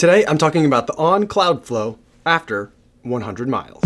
Today, I'm talking about the On Cloudflow after 100 miles.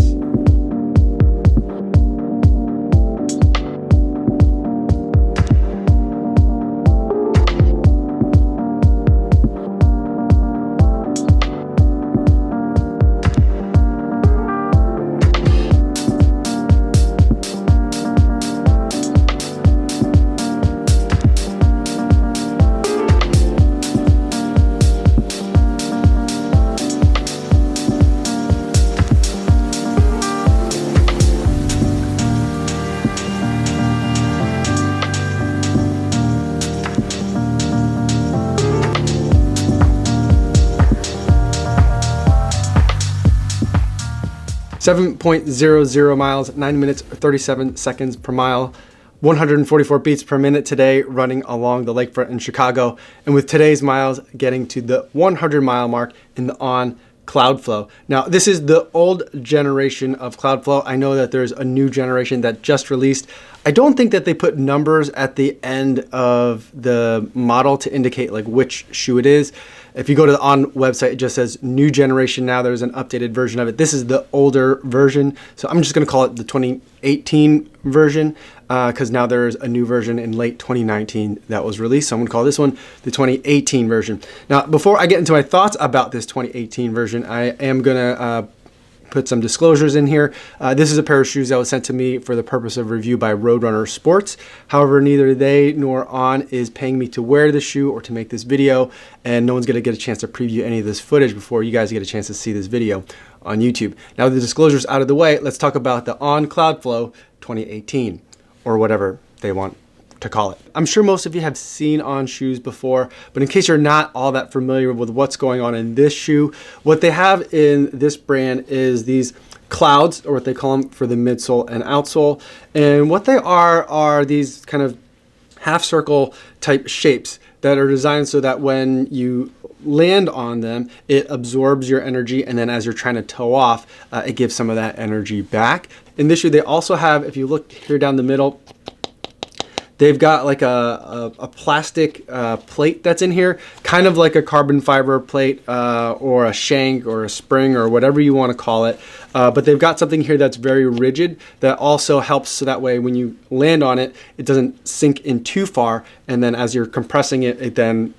.00 miles, 9 minutes, 37 seconds per mile, 144 beats per minute today, running along the lakefront in Chicago. And with today's miles getting to the 100 mile mark in the On Cloudflow. Now, this is the old generation of Cloudflow. I know that there's a new generation that just released. I don't think that they put numbers at the end of the model to indicate like which shoe it is. If you go to the On website, it just says new generation now. There's an updated version of it. This is the older version. So I'm just going to call it the 2018 version because now there's a new version in late 2019 that was released. So I'm going to call this one the 2018 version. Now, before I get into my thoughts about this 2018 version, I am going to put some disclosures in here. This is a pair of shoes that was sent to me for the purpose of review by Roadrunner Sports. However, neither they nor On is paying me to wear the shoe or to make this video, and no one's going to get a chance to preview any of this footage before you guys get a chance to see this video on YouTube. Now the disclosures out of the way, let's talk about the On Cloudflow 2018, or whatever they want to call it. I'm sure most of you have seen On shoes before, but in case you're not all that familiar with what's going on in this shoe, what they have in this brand is these clouds, or what they call them, for the midsole and outsole. And what they are these kind of half circle type shapes that are designed so that when you land on them, it absorbs your energy, and then as you're trying to toe off, it gives some of that energy back. In this shoe, they also have, if you look here down the middle, they've got like a plastic plate that's in here, kind of like a carbon fiber plate or a shank or a spring or whatever you want to call it. But they've got something here that's very rigid that also helps so that way when you land on it, it doesn't sink in too far. And then as you're compressing it, it then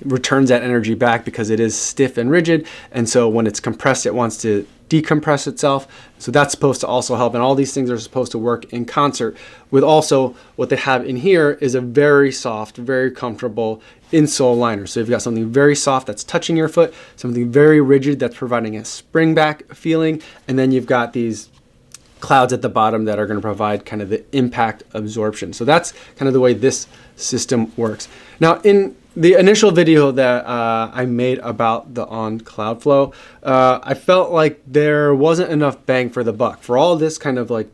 returns that energy back because it is stiff and rigid. And so when it's compressed, it wants to decompress itself. So that's supposed to also help. And all these things are supposed to work in concert with also what they have in here is a very soft, very comfortable insole liner. So you've got something very soft that's touching your foot, something very rigid that's providing a spring back feeling. And then you've got these clouds at the bottom that are going to provide kind of the impact absorption. So that's kind of the way this system works. Now, in the initial video that I made about the On Cloudflow, I felt like there wasn't enough bang for the buck. For all this kind of like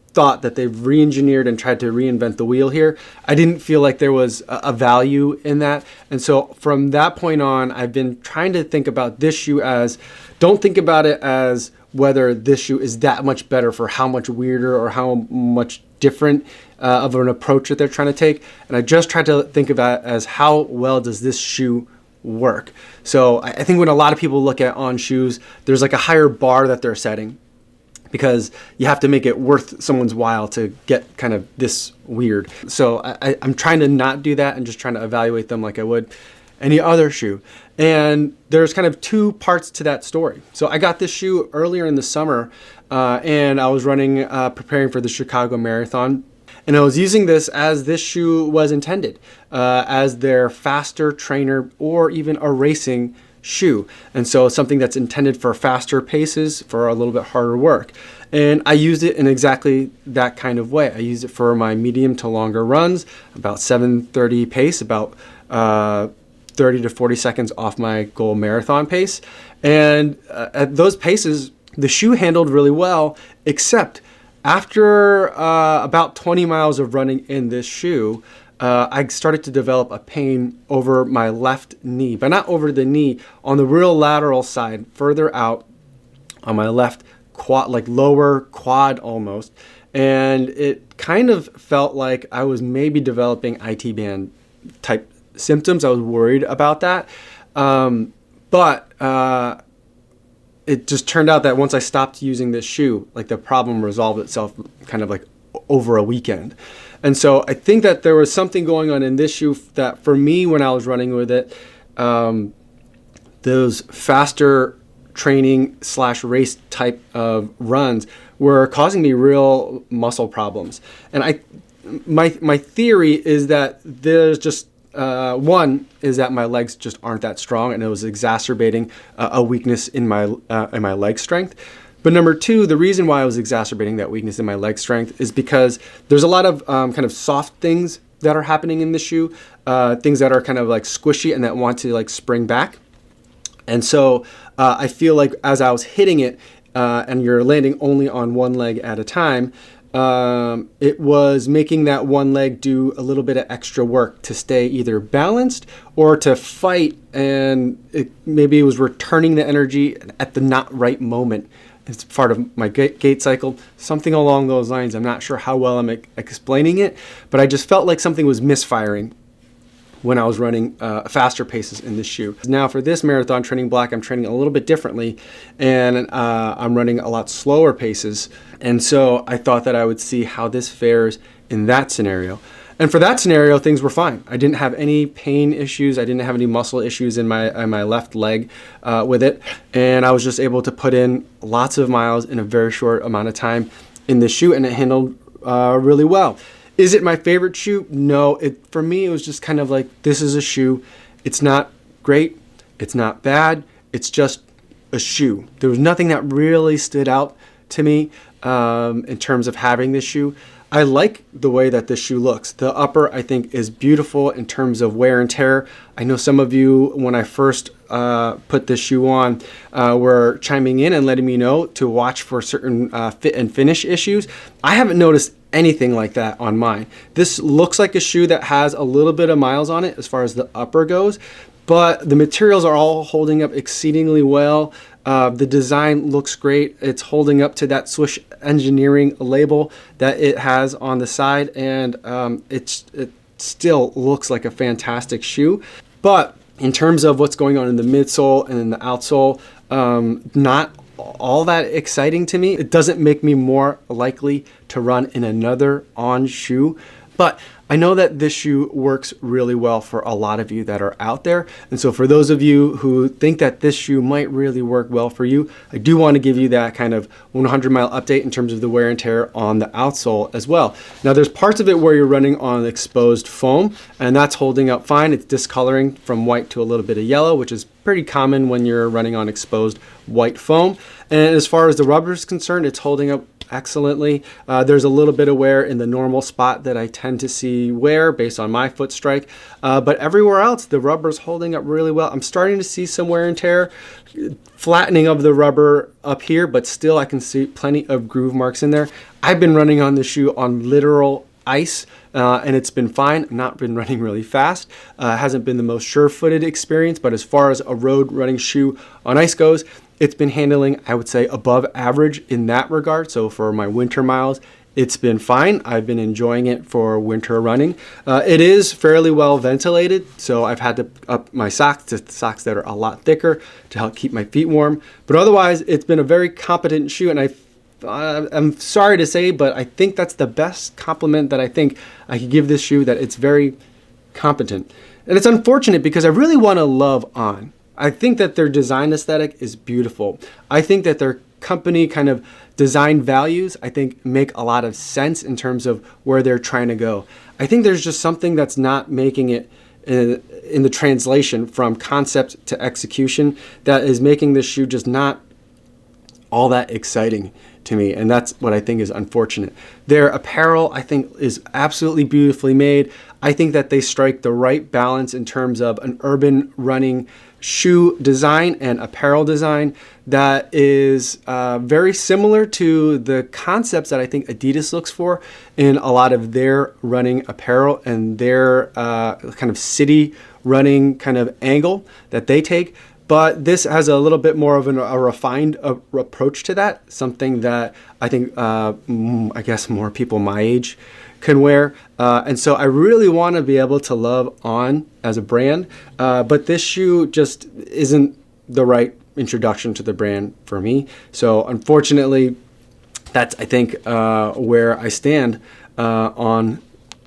thought that they've re-engineered and tried to reinvent the wheel here, I didn't feel like there was a value in that. And so from that point on, I've been trying to think about this shoe as, don't think about it as whether this shoe is that much better for how much weirder or how much different of an approach that they're trying to take. And I just tried to think of that as how well does this shoe work. So I think when a lot of people look at On shoes, there's like a higher bar that they're setting because you have to make it worth someone's while to get kind of this weird. So I'm trying to not do that and just trying to evaluate them like I would any other shoe. And there's kind of two parts to that story. So I got this shoe earlier in the summer and I was running, preparing for the Chicago Marathon. And I was using this as this shoe was intended, as their faster trainer or even a racing shoe. And so something that's intended for faster paces, for a little bit harder work. And I used it in exactly that kind of way. I used it for my medium to longer runs, about 7:30 pace, about 30 to 40 seconds off my goal marathon pace. And at those paces, the shoe handled really well, except after about 20 miles of running in this shoe, I started to develop a pain over my left knee, but not over the knee, on the real lateral side, further out on my left quad, like lower quad almost. And it kind of felt like I was maybe developing IT band type symptoms. I was worried about that. But it just turned out that once I stopped using this shoe, like the problem resolved itself kind of like over a weekend. And so I think that there was something going on in this shoe that for me, when I was running with it, those faster training / race type of runs were causing me real muscle problems. And my theory is that there's just one is that my legs just aren't that strong, and it was exacerbating a weakness in my leg strength. But number two, the reason why I was exacerbating that weakness in my leg strength is because there's a lot of kind of soft things that are happening in the shoe, things that are kind of like squishy and that want to like spring back. And so I feel like as I was hitting it, and you're landing only on one leg at a time, it was making that one leg do a little bit of extra work to stay either balanced or to fight, and maybe it was returning the energy at the not right moment. It's part of my gait cycle, something along those lines. I'm not sure how well I'm explaining it, but I just felt like something was misfiring when I was running faster paces in this shoe. Now for this marathon training block, I'm training a little bit differently, and I'm running a lot slower paces. And so I thought that I would see how this fares in that scenario. And for that scenario, things were fine. I didn't have any pain issues. I didn't have any muscle issues in my left leg with it. And I was just able to put in lots of miles in a very short amount of time in this shoe, and it handled really well. Is it my favorite shoe? No. For me, it was just kind of like, this is a shoe. It's not great. It's not bad. It's just a shoe. There was nothing that really stood out to me in terms of having this shoe. I like the way that this shoe looks. The upper, I think, is beautiful in terms of wear and tear. I know some of you, when I first put this shoe on, were chiming in and letting me know to watch for certain fit and finish issues. I haven't noticed anything like that on mine. This looks like a shoe that has a little bit of miles on it as far as the upper goes, but the materials are all holding up exceedingly well. The design looks great. It's holding up to that Swiss engineering label that it has on the side, and it still looks like a fantastic shoe. But in terms of what's going on in the midsole and in the outsole, not all that exciting to me. It doesn't make me more likely to run in another On shoe, but I know that this shoe works really well for a lot of you that are out there. And so for those of you who think that this shoe might really work well for you, I do want to give you that kind of 100-mile update in terms of the wear and tear on the outsole as well. Now there's parts of it where you're running on exposed foam, and that's holding up fine. It's discoloring from white to a little bit of yellow, which is pretty common when you're running on exposed white foam. And as far as the rubber is concerned, it's holding up excellently. There's a little bit of wear in the normal spot that I tend to see wear based on my foot strike, but everywhere else the rubber's holding up really well. I'm starting to see some wear and tear, flattening of the rubber up here, but still I can see plenty of groove marks in there. I've been running on this shoe on literal ice, and it's been fine. I've not been running really fast. Hasn't been the most sure-footed experience, but as far as a road running shoe on ice goes, it's been handling, I would say, above average in that regard. So for my winter miles, it's been fine. I've been enjoying it for winter running. It is fairly well ventilated, so I've had to up my socks to socks that are a lot thicker to help keep my feet warm. But otherwise, it's been a very competent shoe, and I'm sorry to say, but I think that's the best compliment that I think I could give this shoe, that it's very competent. And it's unfortunate because I really want to love On. I think that their design aesthetic is beautiful. I think that their company kind of design values, I think, make a lot of sense in terms of where they're trying to go. I think there's just something that's not making it in the translation from concept to execution that is making this shoe just not all that exciting to me, and that's what I think is unfortunate. Their apparel, I think, is absolutely beautifully made. I think that they strike the right balance in terms of an urban running shoe design and apparel design that is very similar to the concepts that I think Adidas looks for in a lot of their running apparel and their kind of city running kind of angle that they take. But this has a little bit more of a refined approach to that, something that I think, I guess, more people my age can wear. And so I really want to be able to love On as a brand, but this shoe just isn't the right introduction to the brand for me. So unfortunately, that's, I think, where I stand on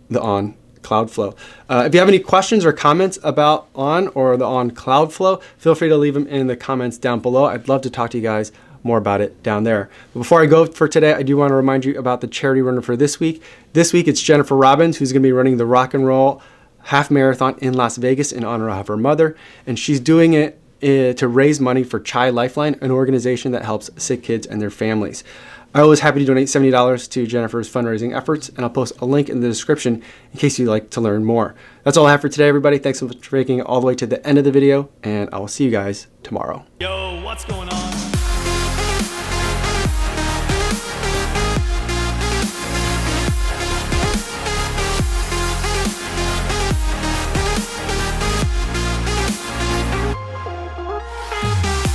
the On Cloudflow. If you have any questions or comments about On or the On Cloudflow, feel free to leave them in the comments down below. I'd love to talk to you guys more about it down there. But before I go for today, I do want to remind you about the charity runner for this week. This week it's Jennifer Robbins, who's going to be running the Rock and Roll Half Marathon in Las Vegas in honor of her mother, and she's doing it to raise money for Chai Lifeline, an organization that helps sick kids and their families. I was happy to donate $70 to Jennifer's fundraising efforts, and I'll post a link in the description in case you'd like to learn more. That's all I have for today, everybody. Thanks so much for making it all the way to the end of the video, and I will see you guys tomorrow. Yo, what's going on?